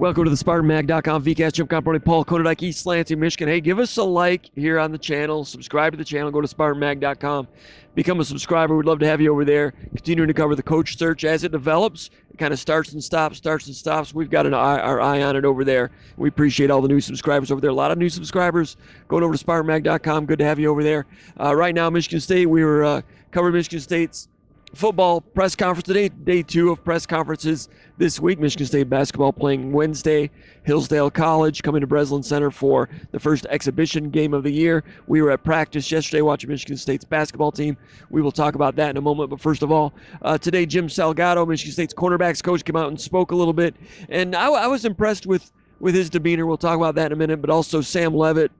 Welcome to the SpartanMag.com VCast. Jim Comparoni, Paul Konyndyk, East Lansing, Michigan. Hey, give us a like here on the channel. Subscribe to the channel. Go to SpartanMag.com. Become a subscriber. We'd love to have you over there. Continuing to cover the coach search as it develops. It kind of starts and stops. We've got our eye on it over there. We appreciate all the new subscribers over there. A lot of new subscribers going over to SpartanMag.com. Good to have you over there. Right now, Michigan State, we were covering Michigan State's football press conference today, day 2 of press conferences this week. Michigan State basketball playing Wednesday. Hillsdale College coming to Breslin Center for the first exhibition game of the year. We were at practice yesterday watching Michigan State's basketball team. We will talk about that in a moment. But first of all, today Jim Salgado, Michigan State's cornerbacks coach, came out and spoke a little bit. And I was impressed with his demeanor. We'll talk about that in a minute. But also Sam Levitt,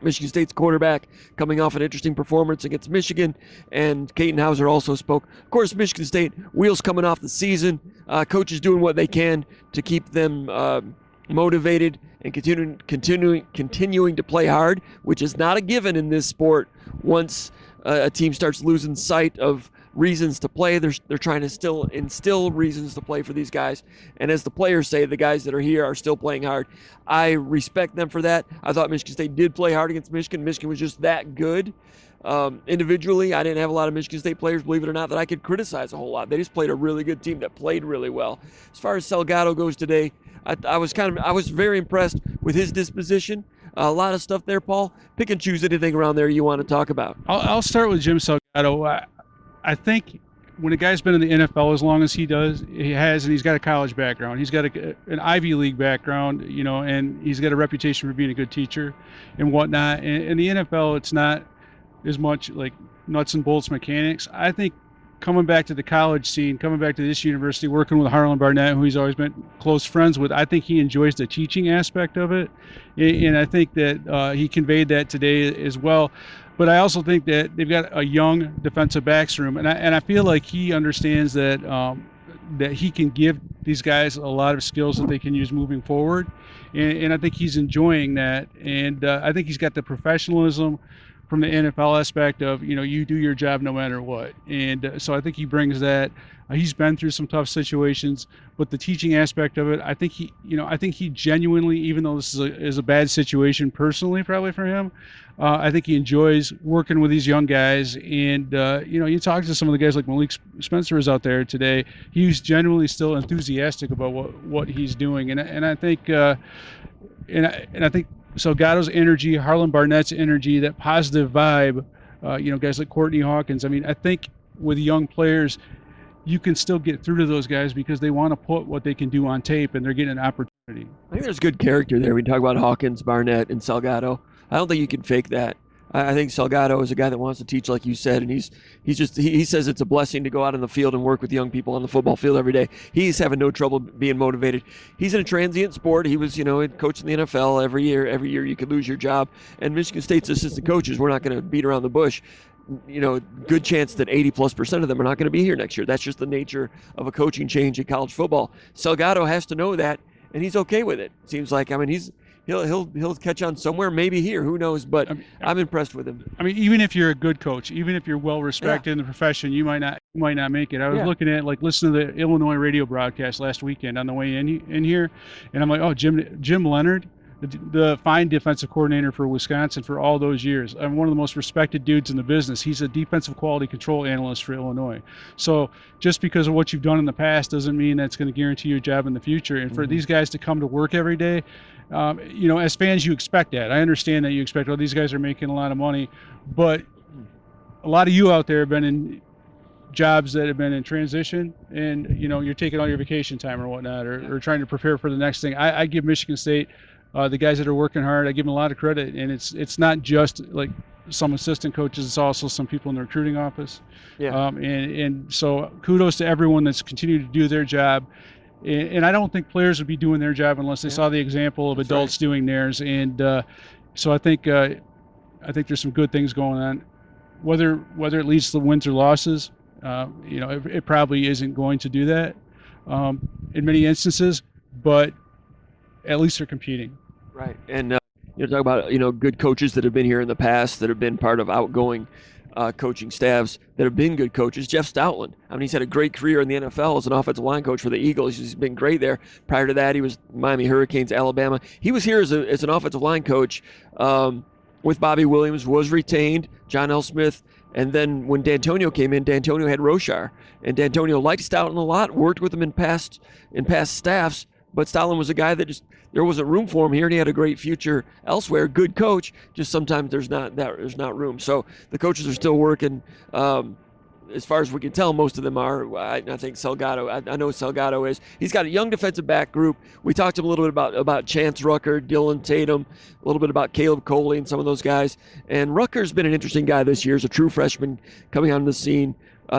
Michigan State's quarterback, coming off an interesting performance against Michigan, and Katin Hauser also spoke. Of course, Michigan State, wheels coming off the season. Coaches doing what they can to keep them motivated and continuing to play hard, which is not a given in this sport. Once a team starts losing sight of reasons to play, they're trying to still instill reasons to play for these guys. And as the players say, the guys that are here are still playing hard. I respect them for that. I thought Michigan State did play hard against Michigan. Michigan was just that good. Individually, I didn't have a lot of Michigan State players, believe it or not, that I could criticize a whole lot. They just played a really good team that played really well. As far as Salgado goes today, I was very impressed with his disposition. A lot of stuff there, Paul. Pick and choose anything around there you want to talk about. I'll start with Jim Salgado. I think when a guy's been in the NFL as long as he has, and he's got a college background, he's got an Ivy League background, and he's got a reputation for being a good teacher and whatnot. And in the NFL, it's not as much like nuts and bolts mechanics. I think coming back to the college scene, coming back to this university, working with Harlan Barnett, who he's always been close friends with, I think he enjoys the teaching aspect of it. And I think that he conveyed that today as well. But I also think that they've got a young defensive backs room, and I feel like he understands that that he can give these guys a lot of skills that they can use moving forward, and I think he's enjoying that. And I think he's got the professionalism from the NFL aspect of, you do your job no matter what. And so I think he brings that. He's been through some tough situations, but the teaching aspect of it, I think he genuinely, even though this is a bad situation personally, probably for him, I think he enjoys working with these young guys. And, you talk to some of the guys like Malik Spencer is out there today. He's genuinely still enthusiastic about what he's doing. And I think, I think Salgado's energy, Harlan Barnett's energy, that positive vibe, guys like Courtney Hawkins. I mean, I think with young players, you can still get through to those guys because they want to put what they can do on tape, and they're getting an opportunity. I think there's good character there. We talk about Hawkins, Barnett, and Salgado. I don't think you can fake that. I think Salgado is a guy that wants to teach, like you said, and he says it's a blessing to go out in the field and work with young people on the football field every day. He's having no trouble being motivated. He's in a transient sport. He was, coaching the NFL every year. Every year you could lose your job. And Michigan State's assistant coaches, we're not going to beat around the bush. Good chance that 80+% of them are not going to be here next year. That's just the nature of a coaching change in college football. Salgado has to know that, and he's okay with it. Seems like, he'll catch on somewhere, maybe here, who knows, but I'm impressed with him. Even if you're a good coach, even if you're well respected in the profession, you might not make it. I was looking at, listening to the Illinois radio broadcast last weekend on the way in here, and I'm like, oh, Jim Leonard, the fine defensive coordinator for Wisconsin for all those years. I'm one of the most respected dudes in the business. He's a defensive quality control analyst for Illinois. So just because of what you've done in the past doesn't mean that's going to guarantee you a job in the future. And for these guys to come to work every day, as fans, you expect that. I understand that you expect, these guys are making a lot of money, but a lot of you out there have been in jobs that have been in transition, and you're taking all your vacation time or whatnot, or trying to prepare for the next thing. I give Michigan State, the guys that are working hard, I give them a lot of credit, and it's not just like some assistant coaches, it's also some people in the recruiting office. And so kudos to everyone that's continued to do their job. And I don't think players would be doing their job unless they saw the example of adults doing theirs. And so I think there's some good things going on. Whether it leads to wins or losses, it probably isn't going to do that in many instances, but at least they're competing. Right. And talk about good coaches that have been here in the past, that have been part of outgoing coaching staffs that have been good coaches. Jeff Stoutland, I mean, he's had a great career in the NFL as an offensive line coach for the Eagles. He's been great there. Prior to that, he was Miami Hurricanes, Alabama. He was here as an offensive line coach with Bobby Williams, was retained, John L. Smith, and then when D'Antonio came in, D'Antonio had Roshar, and D'Antonio liked Stoutland a lot, worked with him in past staffs, but Stoutland was a guy that just, there wasn't room for him here, and he had a great future elsewhere. Good coach, just sometimes there's not room. So the coaches are still working. As far as we can tell, most of them are. I think Salgado, I know Salgado is. He's got a young defensive back group. We talked to him a little bit about Chance Rucker, Dylan Tatum, a little bit about Caleb Coley and some of those guys. And Rucker's been an interesting guy this year as a true freshman coming on the scene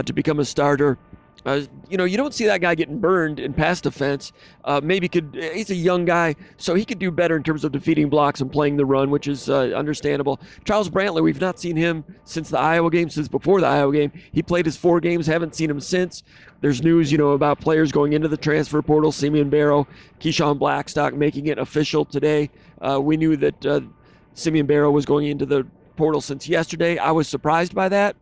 to become a starter. You don't see that guy getting burned in pass defense. He's a young guy, so he could do better in terms of defeating blocks and playing the run, which is understandable. Charles Brantley, we've not seen him since the Iowa game, since before the Iowa game. He played his 4 games, haven't seen him since. There's news, about players going into the transfer portal, Simeon Barrow, Keyshawn Blackstock making it official today. We knew that Simeon Barrow was going into the portal since yesterday. I was surprised by that.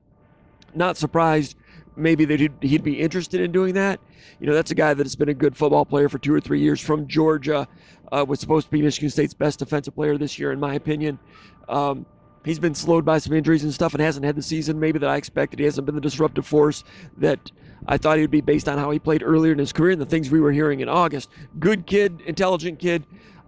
Not surprised maybe that he'd be interested in doing that. That's a guy that's been a good football player for 2 or 3 years from Georgia, was supposed to be Michigan State's best defensive player this year, in my opinion. He's been slowed by some injuries and stuff and hasn't had the season maybe that I expected. He hasn't been the disruptive force that I thought he would be based on how he played earlier in his career and the things we were hearing in August. Good kid, intelligent kid.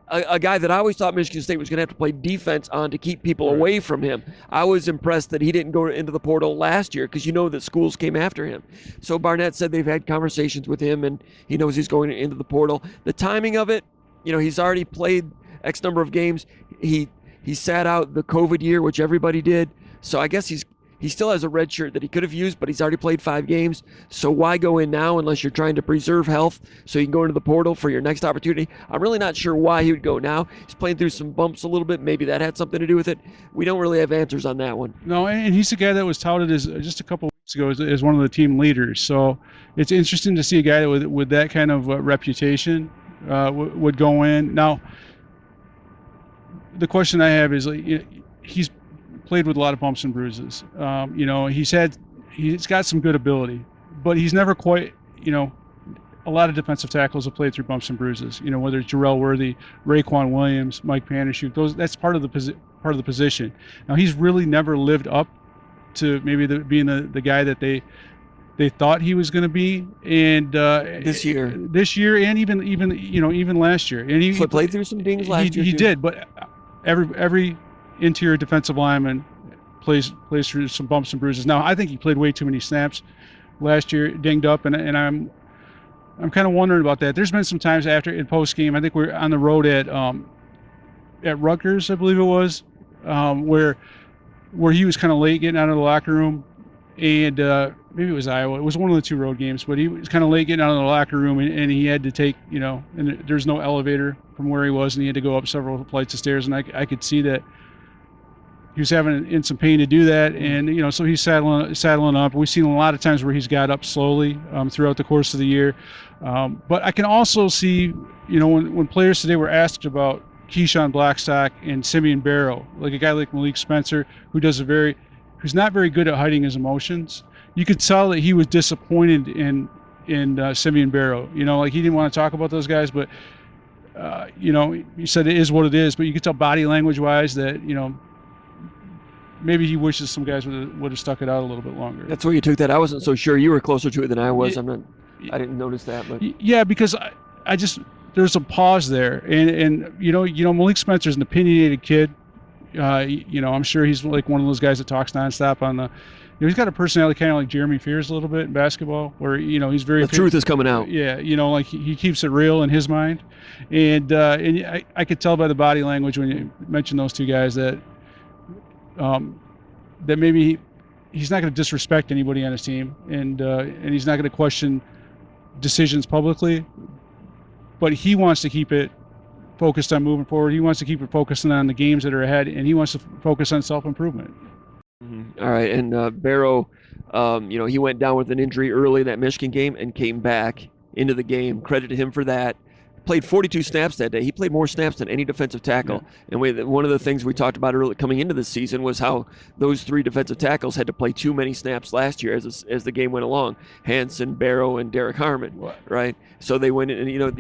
A guy that I always thought Michigan State was going to have to play defense on to keep people away from him. I was impressed that he didn't go into the portal last year because that schools came after him. So Barnett said they've had conversations with him and he knows he's going into the portal. The timing of it, he's already played X number of games. He sat out the COVID year, which everybody did. So I guess he still has a red shirt that he could have used, but he's already played 5 games. So why go in now unless you're trying to preserve health so you can go into the portal for your next opportunity? I'm really not sure why he would go now. He's playing through some bumps a little bit. Maybe that had something to do with it. We don't really have answers on that one. No, and he's the guy that was touted as just a couple weeks ago as one of the team leaders. So it's interesting to see a guy with that kind of reputation would go in. Now, the question I have is, he's played with a lot of bumps and bruises. He's got some good ability, but he's never quite, a lot of defensive tackles have played through bumps and bruises, whether it's Jarrell Worthy, Raekwon Williams, Mike Panishuk, that's part of the position. Now, he's really never lived up to maybe being the guy that they thought he was going to be, and this year, and even last year, and he played through some things last year. He did, but every interior defensive lineman plays through some bumps and bruises. Now, I think he played way too many snaps last year, dinged up, and I'm kind of wondering about that. There's been some times in post game. I think we're on the road at Rutgers, I believe it was, where he was kind of late getting out of the locker room, and maybe it was Iowa. It was one of the 2 road games, but he was kind of late getting out of the locker room, and he had to take, and there's no elevator from where he was, and he had to go up several flights of stairs, and I could see that he was having some pain to do that, and so he's saddling up. We've seen a lot of times where he's got up slowly throughout the course of the year, but I can also see, when players today were asked about Keyshawn Blackstock and Simeon Barrow, like a guy like Malik Spencer, who's not very good at hiding his emotions. You could tell that he was disappointed in Simeon Barrow. Like he didn't want to talk about those guys, but he said it is what it is. But you could tell body language wise that maybe he wishes some guys would have stuck it out a little bit longer. That's where you took that. I wasn't so sure. You were closer to it than I was. I didn't notice that, but yeah, because I just there's a pause there, and Malik Spencer's an opinionated kid. I'm sure he's like one of those guys that talks nonstop on the. He's got a personality kind of like Jeremy Fears a little bit in basketball, where he's very. The truth is coming out. Yeah, like he keeps it real in his mind, and I could tell by the body language when you mention those 2 guys that that maybe he's not going to disrespect anybody on his team, and he's not going to question decisions publicly, but he wants to keep it focused on moving forward. He wants to keep it focusing on the games that are ahead, and he wants to focus on self-improvement. All right, and Barrow, he went down with an injury early in that Michigan game and came back into the game. Credit to him for that. played 42 snaps that day. He played more snaps than any defensive tackle. Yeah. And one of the things we talked about early coming into this season was how those 3 defensive tackles had to play too many snaps last year as the game went along. Hanson, Barrow, and Derek Harmon, right? So they went in, and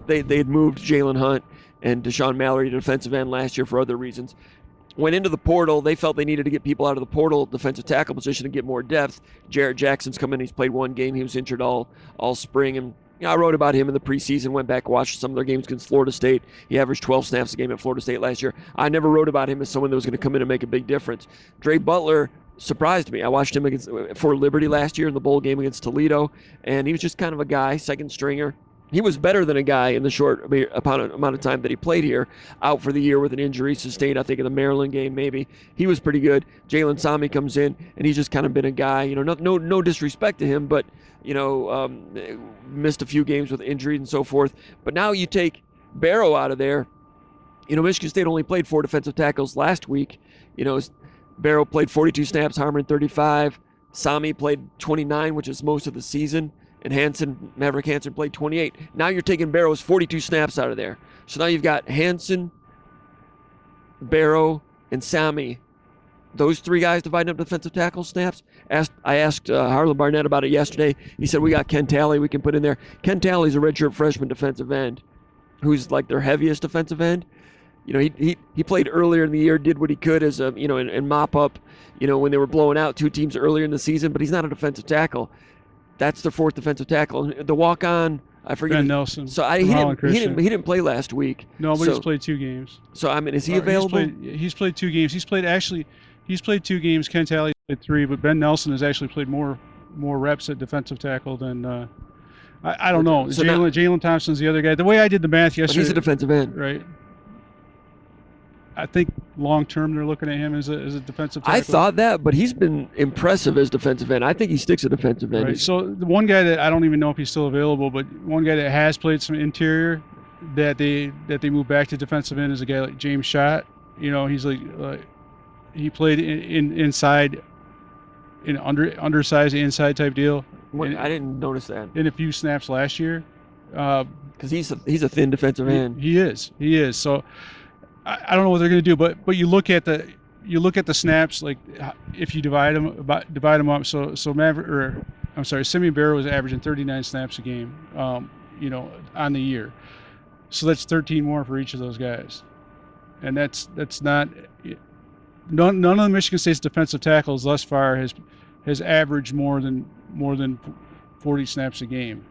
they had moved Jalen Hunt and Deshaun Mallory to defensive end last year for other reasons. Went into the portal. They felt they needed to get people out of the portal defensive tackle position to get more depth. Jarrett Jackson's come in. He's played 1 game. He was injured all spring, and I wrote about him in the preseason, went back, watched some of their games against Florida State. He averaged 12 snaps a game at Florida State last year. I never wrote about him as someone that was going to come in and make a big difference. Dre Butler surprised me. I watched him for Liberty last year in the bowl game against Toledo, and he was just kind of a guy, second stringer. He was better than a guy in the short amount of time that he played here, out for the year with an injury sustained, I think, in the Maryland game maybe. He was pretty good. Jalen Sami comes in, and he's just kind of been a guy, no disrespect to him, but, missed a few games with injuries and so forth. But now you take Barrow out of there. Michigan State only played 4 defensive tackles last week. Barrow played 42 snaps, Harmon 35. Sami played 29, which is most of the season. And Maverick Hanson played 28. Now you're taking Barrow's 42 snaps out of there. So now you've got Hanson, Barrow, and Sami. Those 3 guys dividing up defensive tackle snaps. I asked Harlan Barnett about it yesterday. He said, we got Ken Talley we can put in there. Ken Talley's a redshirt freshman defensive end who's like their heaviest defensive end. He played earlier in the year, did what he could as and mop up, when they were blowing out 2 teams earlier in the season, but he's not a defensive tackle. That's their 4th defensive tackle. The walk-on, I forget. Ben Nelson. So he didn't play last week. No, but he's played 2 games. So is he available? He's played 2 games. He's played 2 games. Ken Talley played 3, but Ben Nelson has actually played more reps at defensive tackle than I don't know. So Jalen Thompson's the other guy. The way I did the math yesterday, he's a defensive end, right? I think long term they're looking at him as a defensive tackle. I thought that, but he's been impressive as defensive end. I think he sticks at defensive end. Right. So the one guy that I don't even know if he's still available, but one guy that has played some interior that they moved back to defensive end is a guy like James Schott. He's he played inside, in undersized inside type deal. I didn't notice that. In a few snaps last year. Because he's a thin defensive end. He is. So I don't know what they're going to do, but you look at the snaps, like if you divide them up. So Simeon Barrow was averaging 39 snaps a game, on the year. So that's 13 more for each of those guys, and that's not none of the Michigan State's defensive tackles thus far has averaged more than 40 snaps a game.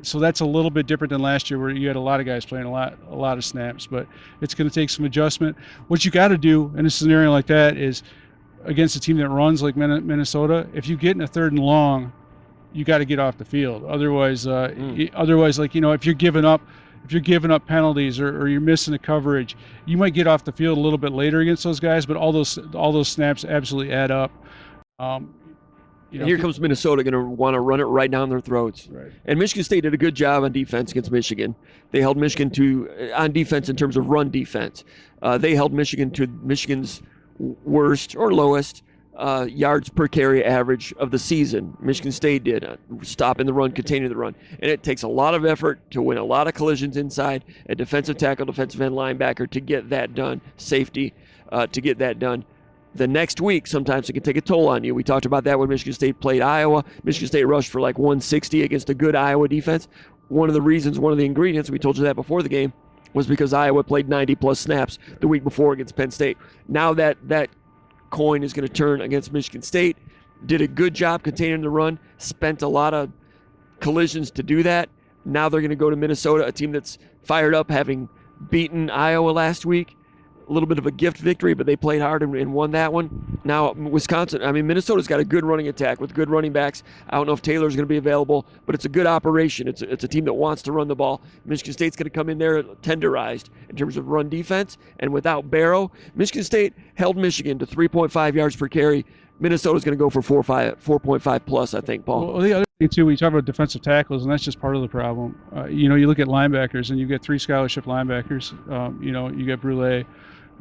So that's a little bit different than last year, where you had a lot of guys playing a lot of snaps. But it's going to take some adjustment. What you got to do in a scenario like that is, against a team that runs like Minnesota, if you get in a 3rd and long, you got to get off the field. Otherwise, if you're giving up penalties or you're missing a coverage, you might get off the field a little bit later against those guys. But all those snaps absolutely add up. Here comes Minnesota, going to want to run it right down their throats. Right. And Michigan State did a good job on defense against Michigan. They held Michigan on defense in terms of run defense. They held Michigan to Michigan's worst or lowest yards per carry average of the season. Michigan State did, stopping the run, containing the run. And it takes a lot of effort to win a lot of collisions inside, a defensive tackle, defensive end, linebacker to get that done, safety to get that done. The next week, sometimes it can take a toll on you. We talked about that when Michigan State played Iowa. Michigan State rushed for like 160 against a good Iowa defense. One of the ingredients, we told you that before the game, was because Iowa played 90-plus snaps the week before against Penn State. Now that coin is going to turn against Michigan State. Did a good job containing the run, spent a lot of collisions to do that. Now they're going to go to Minnesota, a team that's fired up, having beaten Iowa last week. A little bit of a gift victory, but they played hard and won that one. Now, Minnesota's got a good running attack with good running backs. I don't know if Taylor's going to be available, but it's a good operation. It's a team that wants to run the ball. Michigan State's going to come in there tenderized in terms of run defense, and without Barrow, Michigan State held Michigan to 3.5 yards per carry. Minnesota's going to go for 4.5 plus, I think, Paul. Well, the other thing, too, we talk about defensive tackles, and that's just part of the problem. You look at linebackers, and you get 3 scholarship linebackers. You get Brule,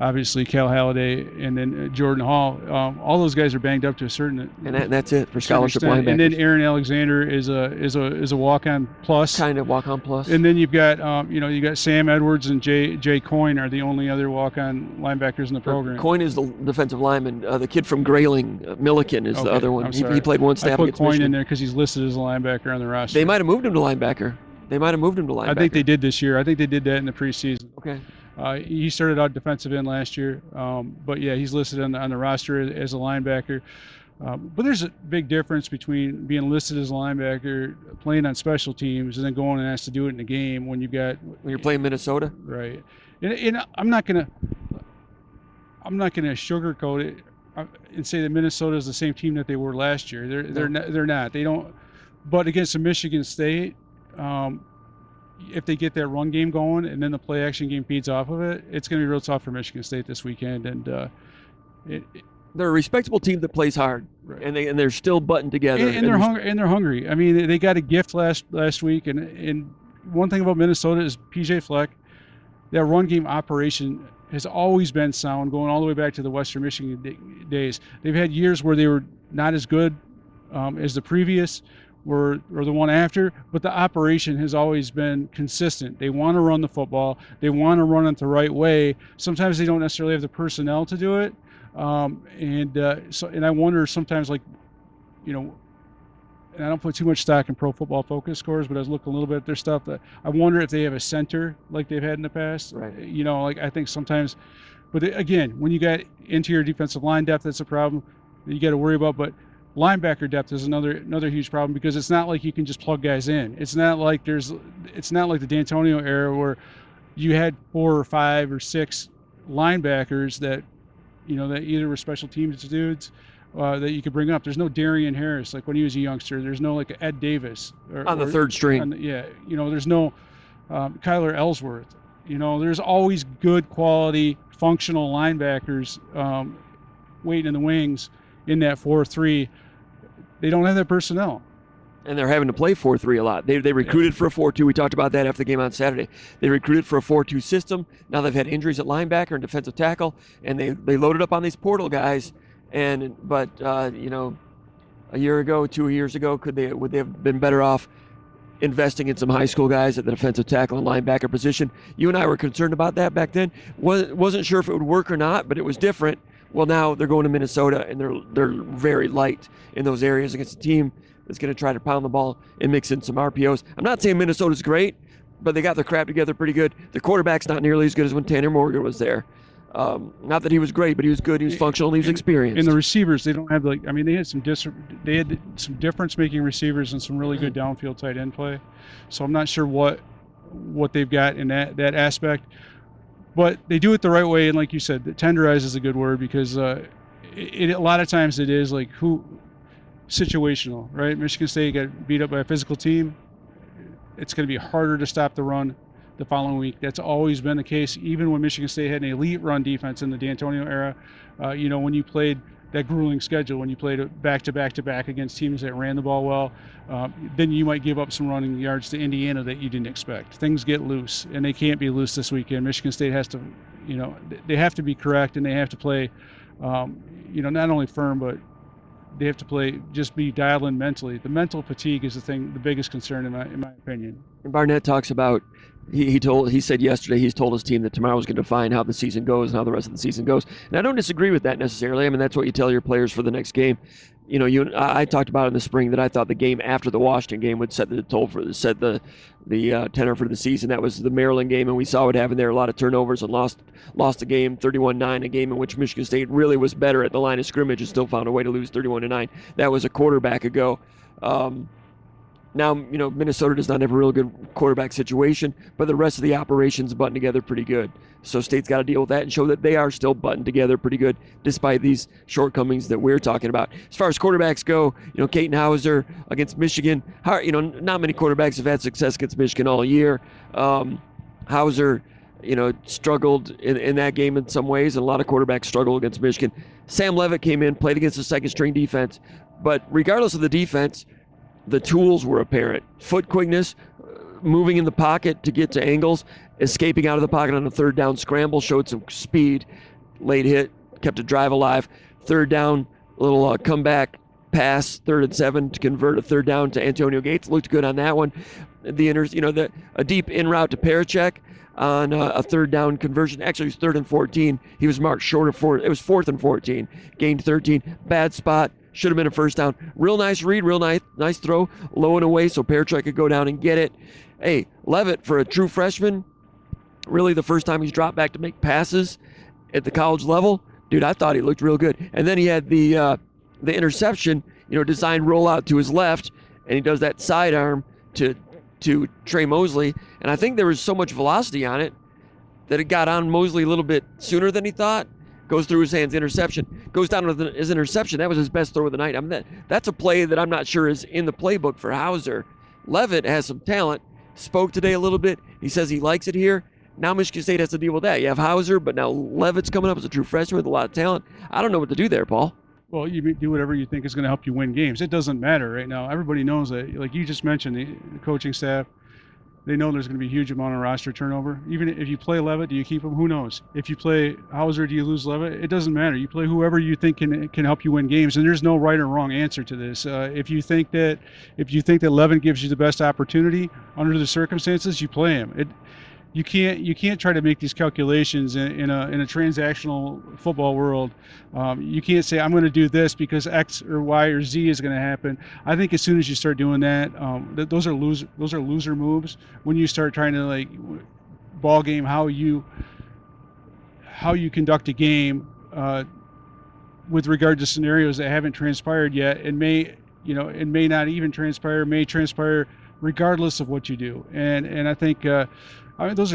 obviously Cal Halliday, and then Jordan Hall. All those guys are banged up to a certain. And that's it for scholarship extent. linebackers. And then Aaron Alexander is a walk-on plus. Kind of walk-on plus. And then you've got you got Sam Edwards and Jay Coyne are the only other walk-on linebackers in the program. Coyne is the defensive lineman. The kid from Grayling, Milliken, is the other one. He played one snap against Michigan. I put Coyne in there because he's listed as a linebacker on the roster. They might have moved him to linebacker. I think they did this year. I think they did that in the preseason. Okay. He started out defensive end last year, but yeah, he's listed on the roster as a linebacker. But there's a big difference between being listed as a linebacker, playing on special teams, and then going and asked to do it in the game when you're playing Minnesota. Right. And I'm not gonna sugarcoat it and say that Minnesota is the same team that they were last year. They're not. They don't. But against Michigan State, if they get that run game going and then the play action game feeds off of it, it's going to be real tough for Michigan State this weekend. And they're a respectable team that plays hard, right. and they're still buttoned together. And they're hungry. I mean, they got a gift last week. And one thing about Minnesota is PJ Fleck. That run game operation has always been sound, going all the way back to the Western Michigan days. They've had years where they were not as good as the previous. Or the one after, but the operation has always been consistent. They want to run the football. They want to run it the right way. Sometimes they don't necessarily have the personnel to do it. And I wonder sometimes, and I don't put too much stock in Pro Football Focus scores, but I was looking a little bit at their stuff. That I wonder if they have a center like they've had in the past. Right. I think sometimes, but again, when you got interior defensive line depth, that's a problem that you got to worry about. But linebacker depth is another huge problem because it's not like you can just plug guys in. It's not like the D'Antonio era where you had 4 or 5 or 6 linebackers that either were special teams dudes that you could bring up. There's no Darian Harris like when he was a youngster. There's no like Ed Davis on the third string. There's no Kyler Ellsworth. There's always good quality functional linebackers waiting in the wings in that 4-3. They don't have that personnel. And they're having to play 4-3 a lot. They recruited for a 4-2. We talked about that after the game on Saturday. They recruited for a 4-2 system. Now they've had injuries at linebacker and defensive tackle, and they loaded up on these portal guys. But a year ago, 2 years ago, would they have been better off investing in some high school guys at the defensive tackle and linebacker position? You and I were concerned about that back then. Wasn't sure if it would work or not, but it was different. Well, now they're going to Minnesota, and they're very light in those areas against a team that's going to try to pound the ball and mix in some RPOs. I'm not saying Minnesota's great, but they got their crap together pretty good. The quarterback's not nearly as good as when Tanner Morgan was there. Not that he was great, but he was good. He was functional. He was experienced. And the receivers, they don't have they had some difference-making receivers and some really good downfield tight end play. So I'm not sure what they've got in that aspect. But they do it the right way, and like you said, tenderize is a good word because a lot of times it is like situational, right? Michigan State got beat up by a physical team. It's going to be harder to stop the run the following week. That's always been the case, even when Michigan State had an elite run defense in the D'Antonio era. When you played that grueling schedule, when you played back-to-back against teams that ran the ball well, then you might give up some running yards to Indiana that you didn't expect. Things get loose, and they can't be loose this weekend. Michigan State has to, they have to be correct, and they have to play, not only firm, but they have to play, just be dialed in mentally. The mental fatigue is the biggest concern in my opinion. And Barnett talks about, he said yesterday he's told his team that tomorrow is going to define how the season goes and how the rest of the season goes. And I don't disagree with that necessarily. I mean, that's what you tell your players for the next game. I talked about in the spring that I thought the game after the Washington game would set the tenor for the season. That was the Maryland game, and we saw what happened there. A lot of turnovers and lost the game 31-9, a game in which Michigan State really was better at the line of scrimmage and still found a way to lose 31-9. That was a quarterback ago. Now, Minnesota does not have a real good quarterback situation, but the rest of the operations button together pretty good. So State's got to deal with that and show that they are still buttoned together pretty good despite these shortcomings that we're talking about. As far as quarterbacks go, Caton Hauser against Michigan, not many quarterbacks have had success against Michigan all year. Hauser, struggled in that game in some ways, and a lot of quarterbacks struggle against Michigan. Sam Leavitt came in, played against the second-string defense, but regardless of the defense, the tools were apparent. Foot quickness, moving in the pocket to get to angles, escaping out of the pocket on a third down scramble showed some speed. late hit, kept a drive alive. Third down, a little comeback pass, 3rd and 7 to convert a third down to Antonio Gates. Looked good on that one. A deep in route to Parachek on a third down conversion. Actually, it was 3rd and 14. He was marked short of 4. It was 4th and 14. Gained 13. Bad spot. Should have been a first down. Real nice read. Real nice throw. Low and away so Parachek could go down and get it. Hey, Levitt, for a true freshman, really the first time he's dropped back to make passes at the college level. Dude, I thought he looked real good. And then he had the interception, designed rollout to his left, and he does that sidearm to Trey Mosley. And I think there was so much velocity on it that it got on Mosley a little bit sooner than he thought. Goes through his hands, interception. Goes down with his interception. That was his best throw of the night. I mean, that's a play that I'm not sure is in the playbook for Hauser. Levitt has some talent. Spoke today a little bit. He says he likes it here. Now Michigan State has to deal with that. You have Hauser, but now Levitt's coming up as a true freshman with a lot of talent. I don't know what to do there, Paul. Well, you do whatever you think is going to help you win games. It doesn't matter right now. Everybody knows that. Like you just mentioned, the coaching staff, they know there's going to be a huge amount of roster turnover. Even if you play Levitt, do you keep him? Who knows? If you play Hauser, do you lose Levitt? It doesn't matter. You play whoever you think can help you win games, and there's no right or wrong answer to this. If you think that Levitt gives you the best opportunity under the circumstances, you play him. You can't try to make these calculations in a transactional football world. You can't say I'm going to do this because X or Y or Z is going to happen. I think as soon as you start doing that, those are loser moves. When you start trying to ball game how you conduct a game with regard to scenarios that haven't transpired yet and may not even transpire, may transpire regardless of what you do. And I think. Those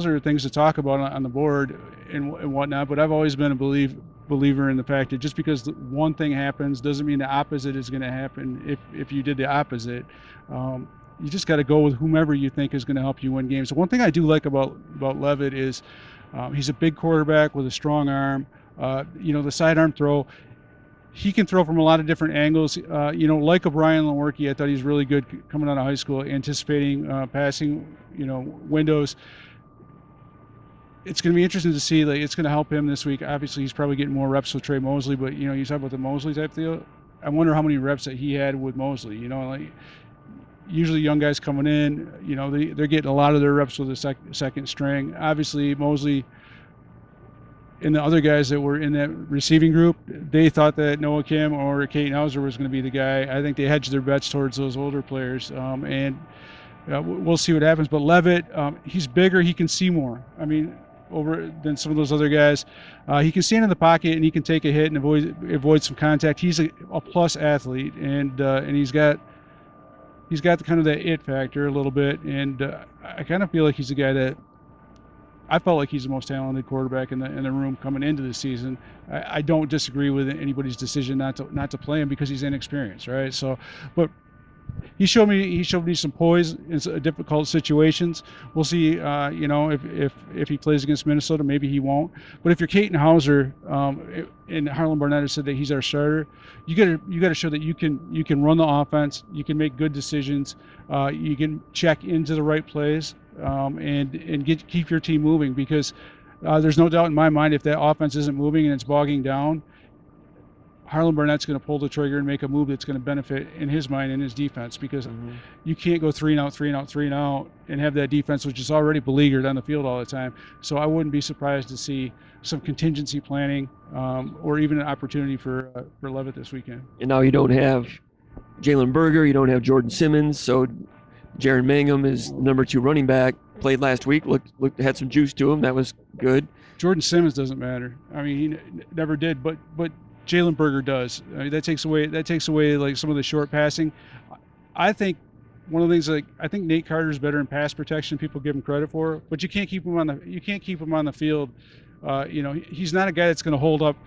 are things to talk about on the board and whatnot. But I've always been a believer in the fact that just because one thing happens doesn't mean the opposite is going to happen. If you did the opposite, you just got to go with whomever you think is going to help you win games. One thing I do like about Levitt is he's a big quarterback with a strong arm. The sidearm throw. He can throw from a lot of different angles. Like O'Brien Lewerke, I thought he's really good coming out of high school, anticipating passing, windows. It's going to be interesting to see. It's going to help him this week. Obviously, he's probably getting more reps with Trey Mosley, but you talk about the Mosley type deal. I wonder how many reps that he had with Mosley. Usually young guys coming in, they're getting a lot of their reps with the second string. Obviously, Mosley. And the other guys that were in that receiving group, they thought that Noah Kim or Caden Hauser was going to be the guy. I think they hedged their bets towards those older players, and we'll see what happens. But Levitt, he's bigger. He can see more. Over than some of those other guys. He can stand in the pocket and he can take a hit and avoid some contact. He's a plus athlete, and he's got the kind of that it factor a little bit. And I kind of feel like he's a guy that. I felt like he's the most talented quarterback in the room coming into the season. I don't disagree with anybody's decision not to play him because he's inexperienced, right? So, but he showed me some poise in difficult situations. We'll see, if he plays against Minnesota, maybe he won't. But if you're Caden Hauser, and Harlan Barnett has said that he's our starter, you got to show that you can run the offense, you can make good decisions, you can check into the right plays. And keep your team moving, because there's no doubt in my mind if that offense isn't moving and it's bogging down, Harlan Barnett's going to pull the trigger and make a move that's going to benefit in his mind and his defense, because you can't go 3-and-out and have that defense which is already beleaguered on the field all the time. So I wouldn't be surprised to see some contingency planning or even an opportunity for Levitt this weekend. And now you don't have Jalen Berger, you don't have Jordan Simmons, so Jaron Mangum is number 2 running back. Played last week. Looked had some juice to him. That was good. Jordan Simmons doesn't matter. He never did, but Jalen Berger does. That takes away like some of the short passing. I think one of the things, I think Nate Carter's better in pass protection than people give him credit for, but you can't keep him on the field. He's not a guy that's going to hold up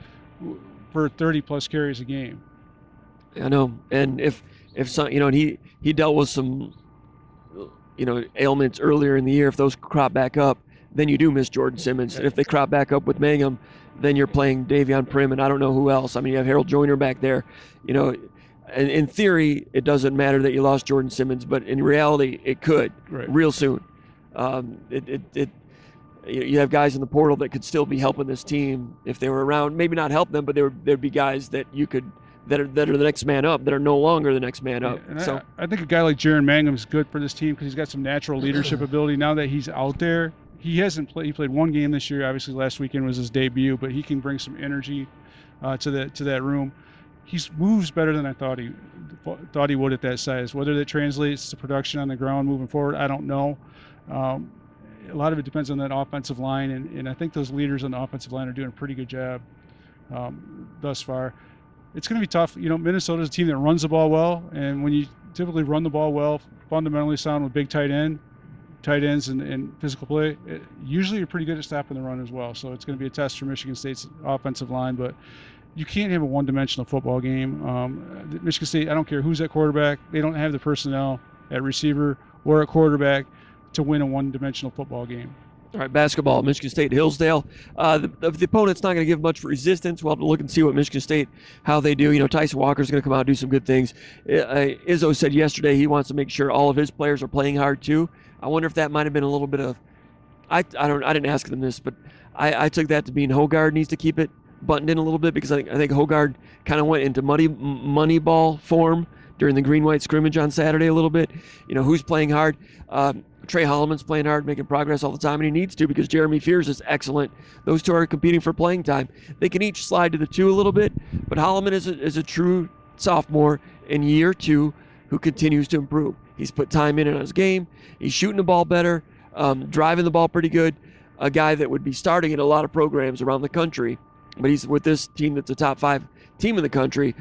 for 30 plus carries a game. I know, and if some, and he dealt with some ailments earlier in the year. If those crop back up, then you do miss Jordan Simmons. And if they crop back up with Mangum, then you're playing Davion Prim and I don't know who else. You have Harold Joyner back there. And in theory, it doesn't matter that you lost Jordan Simmons, but in reality, it could real soon. You have guys in the portal that could still be helping this team if they were around. Maybe not help them, but there'd be guys that you could that are the next man up, that are no longer the next man up. And So I think a guy like Jaron Mangum is good for this team because he's got some natural leadership ability. Now that he's out there, he hasn't played. He played one game this year. Obviously, last weekend was his debut, but he can bring some energy to that room. He moves better than I thought he would at that size. Whether that translates to production on the ground moving forward, I don't know. A lot of it depends on that offensive line, and I think those leaders on the offensive line are doing a pretty good job thus far. It's going to be tough. Minnesota's a team that runs the ball well, and when you typically run the ball well, fundamentally sound with big tight ends and physical play, usually you're pretty good at stopping the run as well. So it's going to be a test for Michigan State's offensive line, but you can't have a one-dimensional football game. Michigan State, I don't care who's at quarterback, they don't have the personnel at receiver or at quarterback to win a one-dimensional football game. All right, basketball, Michigan State, Hillsdale. The opponent's not going to give much resistance. We'll have to look and see what Michigan State, how they do. Tyson Walker's going to come out and do some good things. Izzo said yesterday he wants to make sure all of his players are playing hard too. I wonder if that might have been a little bit of, I didn't ask them this, but I took that to mean Hogard needs to keep it buttoned in a little bit, because I think Hogard kind of went into money ball form during the green-white scrimmage on Saturday a little bit. Who's playing hard? Trey Holloman's playing hard, making progress all the time, and he needs to, because Jeremy Fears is excellent. Those two are competing for playing time. They can each slide to the 2 a little bit, but Holloman is a true sophomore in year 2 who continues to improve. He's put time in his game. He's shooting the ball better, driving the ball pretty good. A guy that would be starting in a lot of programs around the country, but he's with this team that's a top 5 team in the country,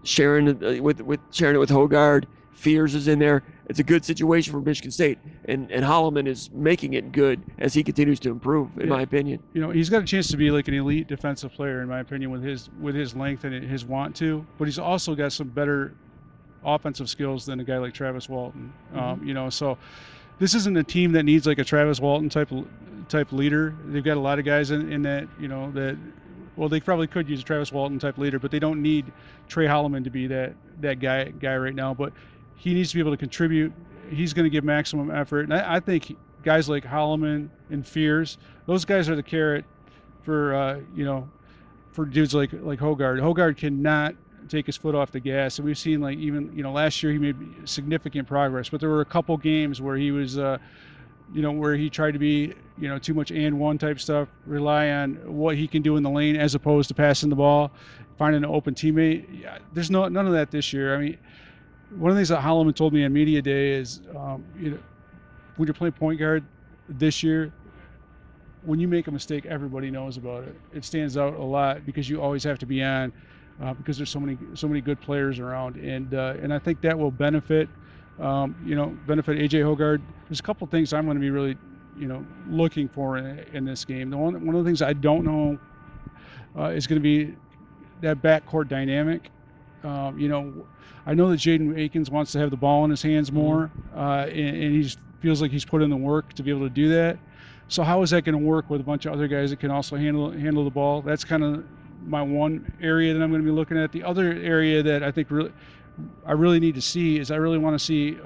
sharing it with Hogard. Fears is in there. It's a good situation for Michigan State, and Holloman is making it good as he continues to improve, in my opinion. He's got a chance to be like an elite defensive player, in my opinion, with his length and his want to. But he's also got some better offensive skills than a guy like Travis Walton. So this isn't a team that needs like a Travis Walton type leader. They've got a lot of guys in that that. Well, they probably could use a Travis Walton type leader, but they don't need Trey Holloman to be that guy right now. But he needs to be able to contribute. He's going to give maximum effort. And I think guys like Holloman and Fears, those guys are the carrot for dudes like Hogard. Hogard cannot take his foot off the gas. And we've seen last year he made significant progress, but there were a couple games where he was where he tried to be, too much and one type stuff, rely on what he can do in the lane as opposed to passing the ball, finding an open teammate. Yeah, there's none of that this year. I mean, one of the things that Holloman told me on media day is, when you're playing point guard this year, when you make a mistake, everybody knows about it. It stands out a lot because you always have to be on, because there's so many good players around, and I think that will benefit AJ Hogard. There's a couple things I'm going to be really, looking for in this game. One of the things I don't know is going to be that backcourt dynamic. I know that Jaden Akins wants to have the ball in his hands more, and he feels like he's put in the work to be able to do that. So how is that going to work with a bunch of other guys that can also handle the ball? That's kind of my one area that I'm going to be looking at. The other area that I think I really need to see is I really want to see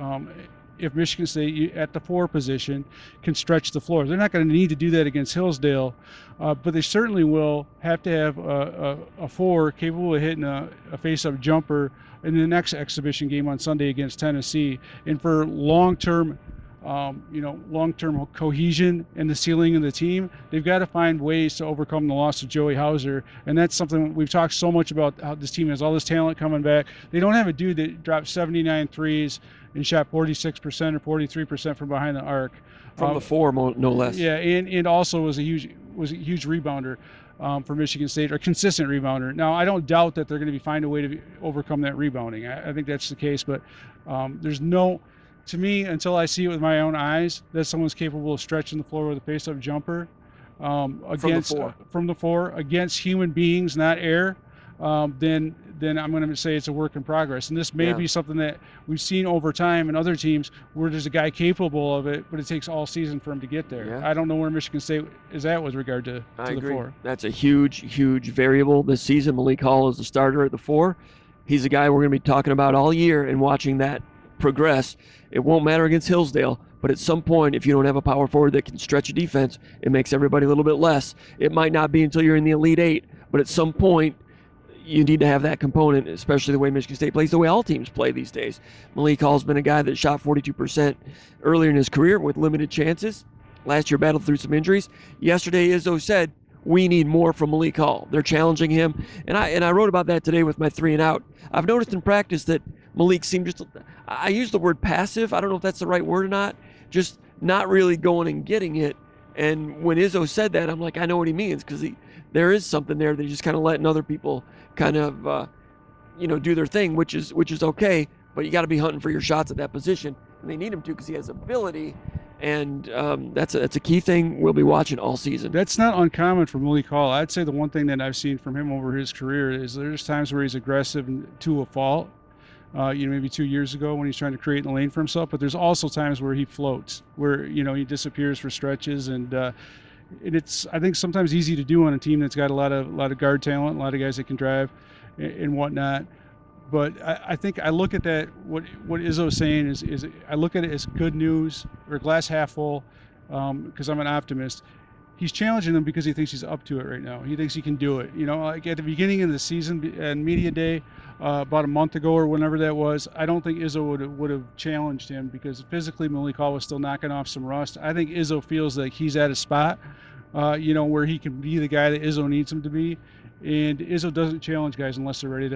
if Michigan State at the 4 position can stretch the floor. They're not going to need to do that against Hillsdale, but they certainly will have to have a 4 capable of hitting a face-up jumper in the next exhibition game on Sunday against Tennessee. And for long-term cohesion and the ceiling of the team, they've got to find ways to overcome the loss of Joey Hauser. And that's something we've talked so much about, how this team has all this talent coming back. They don't have a dude that dropped 79 threes and shot 46% or 43% from behind the arc. From the 4, no less. Yeah, and also was a huge rebounder for Michigan State, or consistent rebounder. Now, I don't doubt that they're going to find a way to overcome that rebounding. I think that's the case, but there's no... To me, until I see it with my own eyes, that someone's capable of stretching the floor with a face-up jumper from the 4 against human beings, not air, then I'm going to say it's a work in progress. And this may be something that we've seen over time in other teams where there's a guy capable of it, but it takes all season for him to get there. Yeah. I don't know where Michigan State is at with regard to the 4. That's a huge variable this season. Malik Hall is the starter at the 4. He's a guy we're going to be talking about all year and watching that progress. It won't matter against Hillsdale, But at some point, if you don't have a power forward that can stretch a defense, it makes everybody a little bit less. It might not be until you're in the Elite Eight, but at some point, you need to have that component, especially the way Michigan State plays, the way all teams play these days. Malik Hall's been a guy that shot 42% earlier in his career with limited chances. Last year battled through some injuries. Yesterday, Izzo said, we need more from Malik Hall. They're challenging him. And I wrote about that today with my 3 and out. I've noticed in practice that Malik seemed just, I use the word passive. I don't know if that's the right word or not. Just not really going and getting it. And when Izzo said that, I'm like, I know what he means, because there is something there that he's just kind of letting other people kind of, do their thing, which is okay. But you got to be hunting for your shots at that position, and they need him to because he has ability. And that's a key thing we'll be watching all season. That's not uncommon for Malik Hall. I'd say the one thing that I've seen from him over his career is there's times where he's aggressive to a fault. Maybe 2 years ago when he's trying to create a lane for himself. But there's also times where he floats, where he disappears for stretches, and it's, I think, sometimes easy to do on a team that's got a lot of guard talent, a lot of guys that can drive and whatnot. But I think I look at that, what Izzo is saying is I look at it as good news, or glass half full, because I'm an optimist. He's challenging them because he thinks he's up to it right now. He thinks he can do it. Like at the beginning of the season and media day, about a month ago or whenever that was, I don't think Izzo would have challenged him, because physically Malik Hall was still knocking off some rust. I think Izzo feels like he's at a spot, where he can be the guy that Izzo needs him to be. And Izzo doesn't challenge guys unless they're ready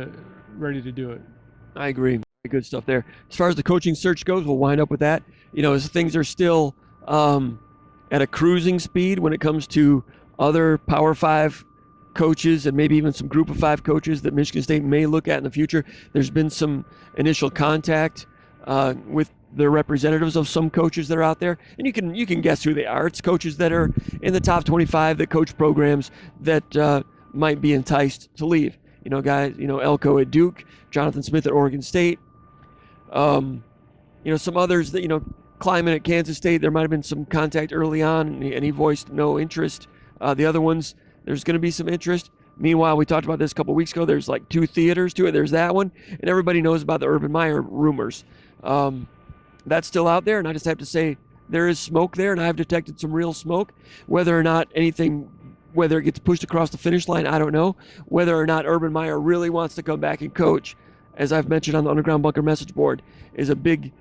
to do it. I agree. Good stuff there. As far as the coaching search goes, we'll wind up with that. As things are still at a cruising speed when it comes to other Power 5 coaches and maybe even some Group of 5 coaches that Michigan State may look at in the future. There's been some initial contact with the representatives of some coaches that are out there, and you can guess who they are. It's coaches that are in the top 25 that coach programs that might be enticed to leave. Guys, Elko at Duke, Jonathan Smith at Oregon State. Some others that, Kleiman at Kansas State, there might have been some contact early on, and he voiced no interest. The other ones, there's going to be some interest. Meanwhile, we talked about this a couple weeks ago. There's like 2 theaters to it. There's that one, and everybody knows about the Urban Meyer rumors. That's still out there, and I just have to say there is smoke there, and I've detected some real smoke. Whether or not whether it gets pushed across the finish line, I don't know. Whether or not Urban Meyer really wants to come back and coach, as I've mentioned on the Underground Bunker message board, is a big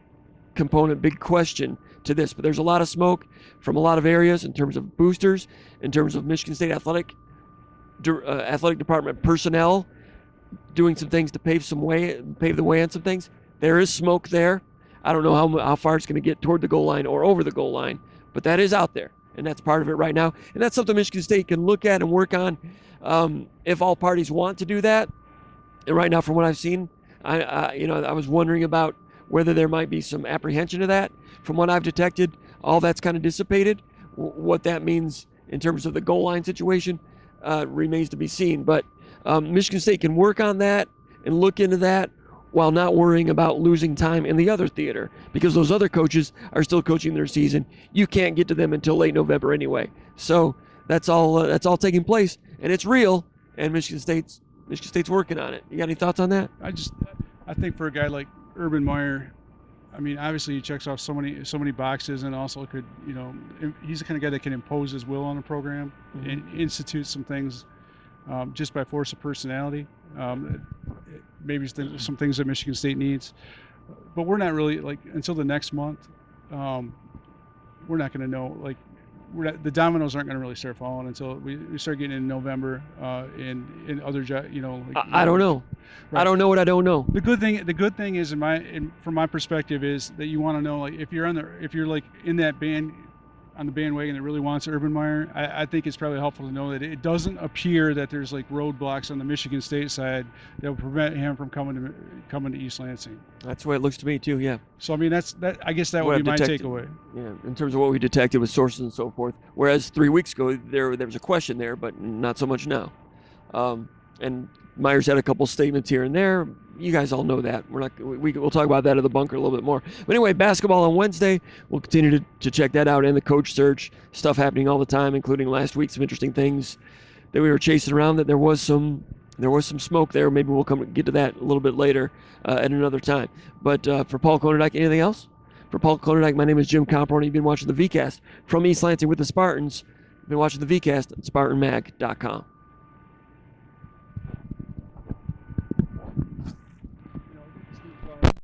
component, big question to this. But there's a lot of smoke from a lot of areas in terms of boosters, in terms of Michigan State athletic department personnel doing some things to pave the way on some things. There is smoke there. I don't know how far it's going to get toward the goal line or over the goal line, but that is out there, and that's part of it right now. And that's something Michigan State can look at and work on if all parties want to do that. And right now, from what I've seen, I was wondering about whether there might be some apprehension of that. From what I've detected, all that's kind of dissipated. What that means in terms of the goal line situation remains to be seen. But Michigan State can work on that and look into that while not worrying about losing time in the other theater, because those other coaches are still coaching their season. You can't get to them until late November anyway. So that's all taking place, and it's real. And Michigan State's working on it. You got any thoughts on that? I think for a guy like Urban Meyer, I mean, obviously he checks off so many boxes, and also could, he's the kind of guy that can impose his will on a program and institute some things just by force of personality. Maybe some things that Michigan State needs, but we're not really, until the next month, we're not going to know. The dominoes aren't going to really start falling until we start getting in November and other I don't know. Right. I don't know what I don't know. The good thing is, from my perspective, is that you want to know, if you're in that band, on the bandwagon that really wants Urban Meyer, I think it's probably helpful to know that it doesn't appear that there's roadblocks on the Michigan State side that will prevent him from coming to East Lansing. That's the way it looks to me too. Yeah. So I mean, I guess that would be my takeaway. Yeah, in terms of what we detected with sources and so forth. Whereas 3 weeks ago there was a question there, but not so much now. And Myers had a couple statements here and there. You guys all know that. We'll talk about that at the bunker a little bit more. But anyway, basketball on Wednesday. We'll continue to check that out, and the coach search stuff happening all the time, including last week, some interesting things that we were chasing around. That there was some smoke there. Maybe we'll get to that a little bit later at another time. But for Paul Konyndyk, anything else? For Paul Konyndyk, my name is Jim Comparoni. You've been watching the VCast from East Lansing with the Spartans. You've been watching the VCast at SpartanMag.com.